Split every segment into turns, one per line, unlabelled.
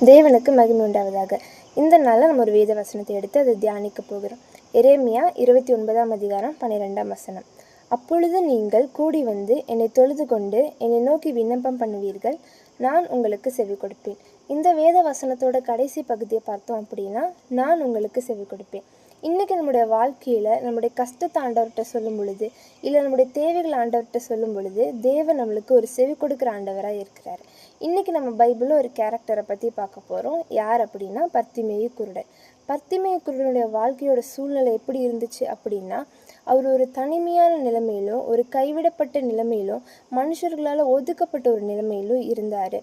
தேவனுக்கு மகிமை உண்டாவதாக. இந்த நாளில் நம்ம ஒரு வேத வசனத்தை எடுத்து அதை தியானிக்க போகிறோம். எரேமியா 29ஆம் அதிகாரம் 12ஆம் வசனம். அப்பொழுது நீங்கள் கூடி வந்து என்னை தொழுது கொண்டு என்னை நோக்கி விண்ணப்பம் பண்ணுவீர்கள், நான் உங்களுக்கு செவி கொடுப்பேன். இந்த வேத வசனத்தோட கடைசி பகுதியை பார்த்தோம் அப்படின்னா, நான் உங்களுக்கு செவி கொடுப்பேன். இன்றைக்கி நம்முடைய வாழ்க்கையில் நம்முடைய கஷ்டத்தை ஆண்டவர்கிட்ட சொல்லும் பொழுது, இல்லை நம்முடைய தேவைகளை ஆண்டவர்கிட்ட சொல்லும் பொழுது, தேவன் நம்மளுக்கு ஒரு செவி கொடுக்குற ஆண்டவராக இருக்கிறார். இன்றைக்கி நம்ம பைபிளில் ஒரு கேரக்டரை பற்றி பார்க்க போகிறோம். யார் அப்படின்னா பர்த்திமேயு குருடன். பர்த்திமேயு குருடனுடைய வாழ்க்கையோட சூழ்நிலை எப்படி இருந்துச்சு அப்படின்னா, அவர் ஒரு தனிமையான நிலைமையிலும், ஒரு கைவிடப்பட்ட நிலைமையிலும், மனுஷர்களால் ஒதுக்கப்பட்ட ஒரு நிலைமையிலும் இருந்தார்.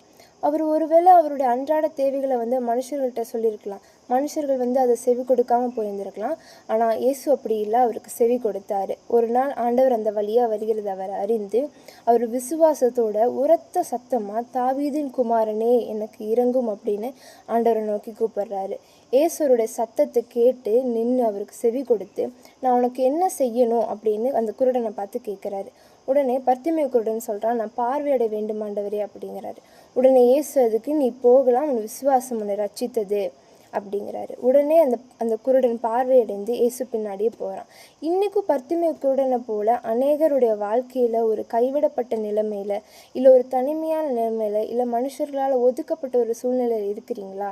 அவர் ஒருவேளை அவருடைய அன்றாட தேவைகளை மனுஷர்கள்ட்ட சொல்லியிருக்கலாம். மனுஷர்கள் அதை செவி கொடுக்காமல் போயிருந்திருக்கலாம். ஆனால் இயேசு அப்படி இல்லை, அவருக்கு செவி கொடுத்தாரு. ஒரு நாள் ஆண்டவர் அந்த வழியாக வருகிறது அவர் அறிந்து, அவர் விசுவாசத்தோட உரத்த சத்தமாக, தாவீதின் குமாரனே எனக்கு இறங்கும் அப்படின்னு ஆண்டவரை நோக்கி கூப்பிடுறாரு. இயேசுவருடைய சத்தத்தை கேட்டு நின்று அவருக்கு செவி கொடுத்து, நான் உனக்கு என்ன செய்யணும் அப்படின்னு அந்த குருடனை பார்த்து கேட்குறாரு. உடனே பர்த்திமேயு குருடன் சொல்கிறான், நான் பார்வையடைய வேண்டும் ஆண்டவரே அப்படிங்கிறாரு. உடனே இயேசு அதுக்கு, நீ போகலாம், உன் விசுவாசம் உன்னை ரட்சித்தது அப்படிங்கிறாரு. உடனே அந்த குருடன் பார்வையடைந்து இயேசு பின்னாடியே போகிறான். இன்றைக்கும் பர்த்திமேயு குருடனை போல் அநேகருடைய வாழ்க்கையில் ஒரு கைவிடப்பட்ட நிலைமையில், இல்லை ஒரு தனிமையான நிலைமையில், இல்லை மனுஷர்களால் ஒதுக்கப்பட்ட ஒரு சூழ்நிலையில் இருக்கிறீங்களா?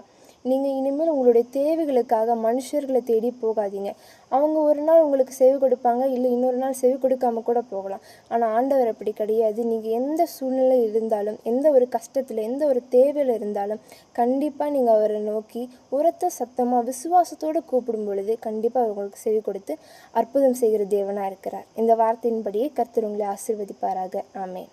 நீங்கள் இனிமேல் உங்களுடைய தேவைகளுக்காக மனுஷர்களை தேடி போகாதீங்க. அவங்க ஒரு நாள் உங்களுக்கு செவி கொடுப்பாங்க, இல்லை இன்னொரு நாள் செவி கொடுக்காம கூட போகலாம். ஆனால் ஆண்டவர் அப்படி கிடையாது. நீங்கள் எந்த சூழ்நிலை இருந்தாலும், எந்த ஒரு கஷ்டத்தில், எந்த ஒரு தேவையில் இருந்தாலும், கண்டிப்பாக நீங்கள் அவரை நோக்கி உரத்த சத்தமாக விசுவாசத்தோடு கூப்பிடும் பொழுது கண்டிப்பாக அவர் உங்களுக்கு செவி கொடுத்து அற்புதம் செய்கிற தேவனாக இருக்கிறார். இந்த வார்த்தையின்படியே கர்த்தர் உங்களை ஆசீர்வதிப்பாராக. ஆமென்.